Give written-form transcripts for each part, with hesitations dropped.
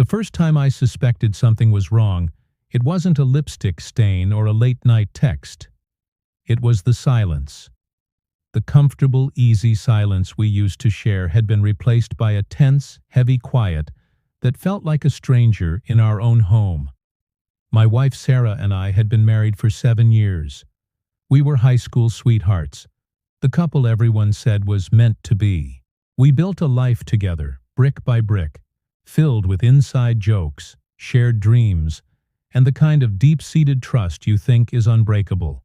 first time I suspected something was wrong, it wasn't a lipstick stain or a late-night text. It was the silence. The comfortable, easy silence we used to share had been replaced by a tense, heavy quiet that felt like a stranger in our own home. My wife Sarah and I had been married for 7 years. We were high school sweethearts, the couple everyone said was meant to be. We built a life together, brick by brick, filled with inside jokes, shared dreams, and the kind of deep-seated trust you think is unbreakable,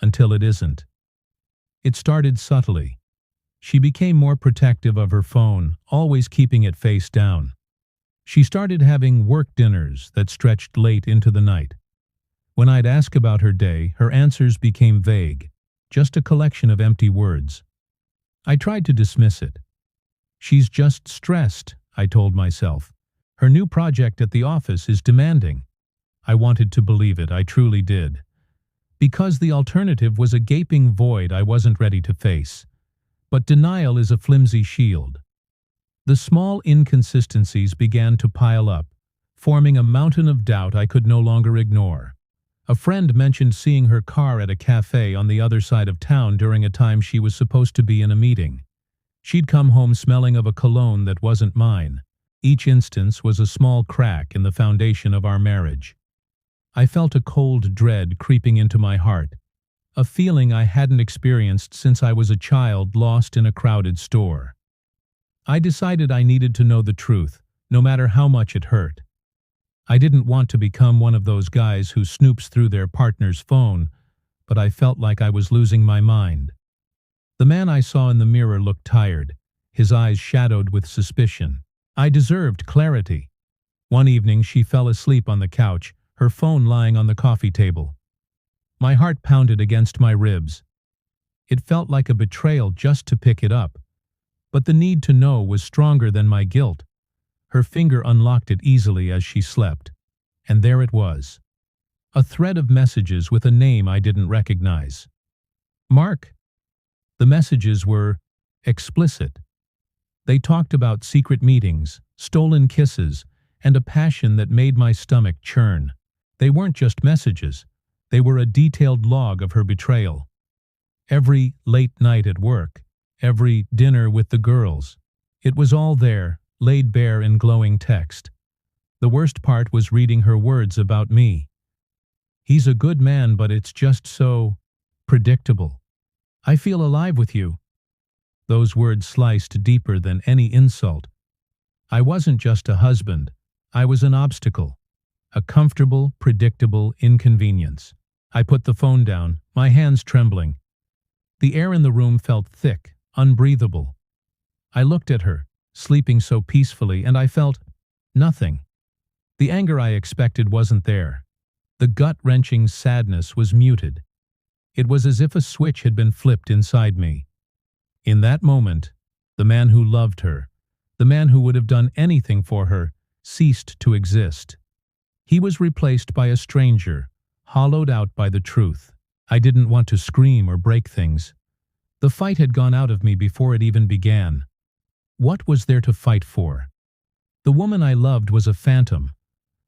until it isn't. It started subtly. She became more protective of her phone, always keeping it face down. She started having work dinners that stretched late into the night. When I'd ask about her day, her answers became vague, just a collection of empty words. I tried to dismiss it. She's just stressed, I told myself. Her new project at the office is demanding. I wanted to believe it, I truly did. Because the alternative was a gaping void I wasn't ready to face. But denial is a flimsy shield. The small inconsistencies began to pile up, forming a mountain of doubt I could no longer ignore. A friend mentioned seeing her car at a cafe on the other side of town during a time she was supposed to be in a meeting. She'd come home smelling of a cologne that wasn't mine. Each instance was a small crack in the foundation of our marriage. I felt a cold dread creeping into my heart, a feeling I hadn't experienced since I was a child lost in a crowded store. I decided I needed to know the truth, no matter how much it hurt. I didn't want to become one of those guys who snoops through their partner's phone, but I felt like I was losing my mind. The man I saw in the mirror looked tired, his eyes shadowed with suspicion. I deserved clarity. One evening she fell asleep on the couch, her phone lying on the coffee table. My heart pounded against my ribs. It felt like a betrayal just to pick it up. But the need to know was stronger than my guilt. Her finger unlocked it easily as she slept. And there it was. A thread of messages with a name I didn't recognize. Mark. The messages were explicit. They talked about secret meetings, stolen kisses, and a passion that made my stomach churn. They weren't just messages. They were a detailed log of her betrayal. Every late night at work, every dinner with the girls. It was all there, laid bare in glowing text. The worst part was reading her words about me. He's a good man, but it's just so predictable. I feel alive with you. Those words sliced deeper than any insult. I wasn't just a husband. I was an obstacle. A comfortable, predictable inconvenience. I put the phone down, my hands trembling. The air in the room felt thick, unbreathable. I looked at her, sleeping so peacefully, and I felt nothing. The anger I expected wasn't there. The gut-wrenching sadness was muted. It was as if a switch had been flipped inside me. In that moment, the man who loved her, the man who would have done anything for her, ceased to exist. He was replaced by a stranger, hollowed out by the truth. I didn't want to scream or break things. The fight had gone out of me before it even began. What was there to fight for? The woman I loved was a phantom,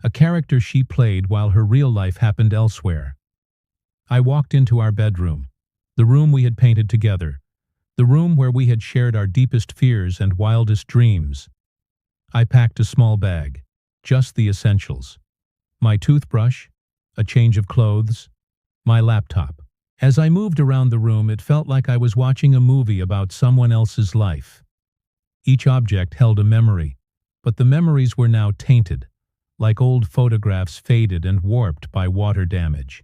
a character she played while her real life happened elsewhere. I walked into our bedroom, the room we had painted together, the room where we had shared our deepest fears and wildest dreams. I packed a small bag, just the essentials. My toothbrush, a change of clothes, my laptop. As I moved around the room, it felt like I was watching a movie about someone else's life. Each object held a memory, but the memories were now tainted, like old photographs faded and warped by water damage.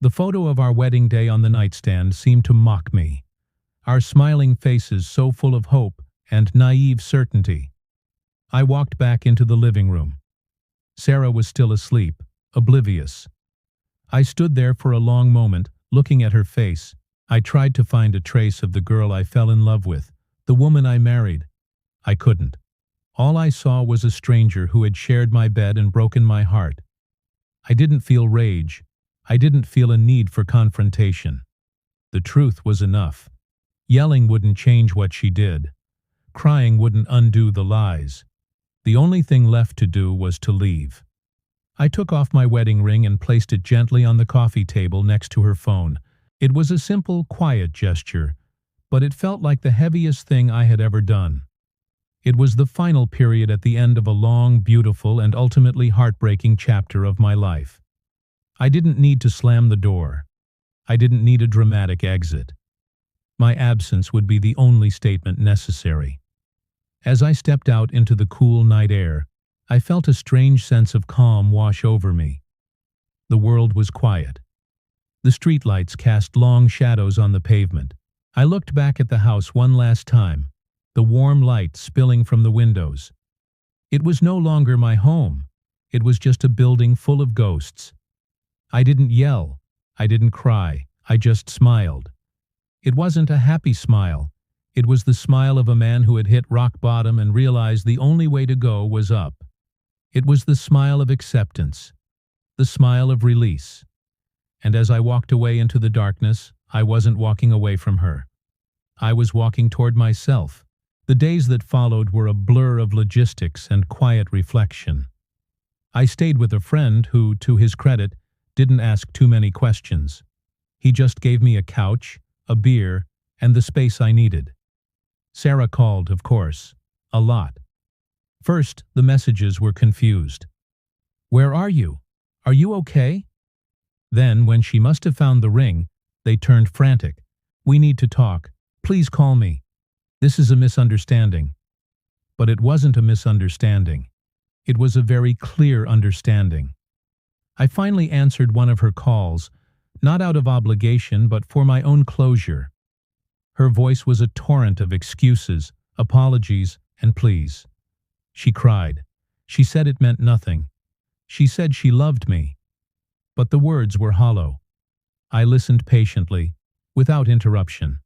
The photo of our wedding day on the nightstand seemed to mock me, our smiling faces so full of hope and naive certainty. I walked back into the living room. Sarah was still asleep, oblivious. I stood there for a long moment, looking at her face. I tried to find a trace of the girl I fell in love with, the woman I married. I couldn't. All I saw was a stranger who had shared my bed and broken my heart. I didn't feel rage. I didn't feel a need for confrontation. The truth was enough. Yelling wouldn't change what she did. Crying wouldn't undo the lies. The only thing left to do was to leave. I took off my wedding ring and placed it gently on the coffee table next to her phone. It was a simple, quiet gesture, but it felt like the heaviest thing I had ever done. It was the final period at the end of a long, beautiful, and ultimately heartbreaking chapter of my life. I didn't need to slam the door. I didn't need a dramatic exit. My absence would be the only statement necessary. As I stepped out into the cool night air, I felt a strange sense of calm wash over me. The world was quiet. The streetlights cast long shadows on the pavement. I looked back at the house one last time, the warm light spilling from the windows. It was no longer my home. It was just a building full of ghosts. I didn't yell. I didn't cry. I just smiled. It wasn't a happy smile. It was the smile of a man who had hit rock bottom and realized the only way to go was up. It was the smile of acceptance, the smile of release. And as I walked away into the darkness, I wasn't walking away from her. I was walking toward myself. The days that followed were a blur of logistics and quiet reflection. I stayed with a friend who, to his credit, didn't ask too many questions. He just gave me a couch, a beer, and the space I needed. Sarah called, of course, a lot. First, the messages were confused. "Where are you? Are you okay?" Then, when she must have found the ring, they turned frantic. "We need to talk. Please call me. This is a misunderstanding." But it wasn't a misunderstanding. It was a very clear understanding. I finally answered one of her calls, not out of obligation, but for my own closure. Her voice was a torrent of excuses, apologies, and pleas. She cried. She said it meant nothing. She said she loved me. But the words were hollow. I listened patiently, without interruption.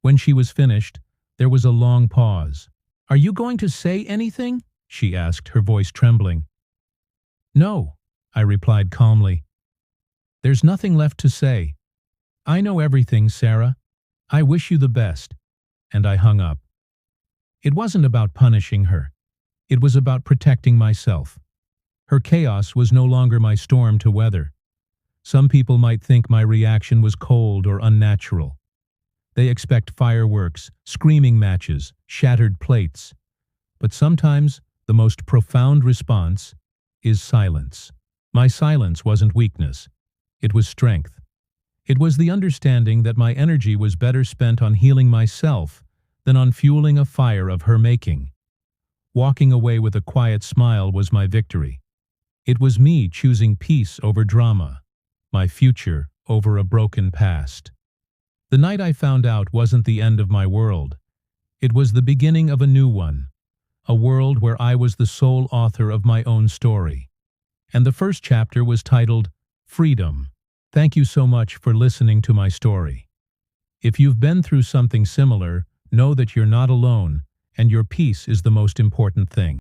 When she was finished, there was a long pause. "Are you going to say anything?" she asked, her voice trembling. "No," I replied calmly. "There's nothing left to say. I know everything, Sarah. I wish you the best." And I hung up. It wasn't about punishing her. It was about protecting myself. Her chaos was no longer my storm to weather. Some people might think my reaction was cold or unnatural. They expect fireworks, screaming matches, shattered plates. But sometimes the most profound response is silence. My silence wasn't weakness. It was strength. It was the understanding that my energy was better spent on healing myself than on fueling a fire of her making. Walking away with a quiet smile was my victory. It was me choosing peace over drama, my future over a broken past. The night I found out wasn't the end of my world. It was the beginning of a new one, a world where I was the sole author of my own story. And the first chapter was titled Freedom. Thank you so much for listening to my story. If you've been through something similar, know that you're not alone, and your peace is the most important thing.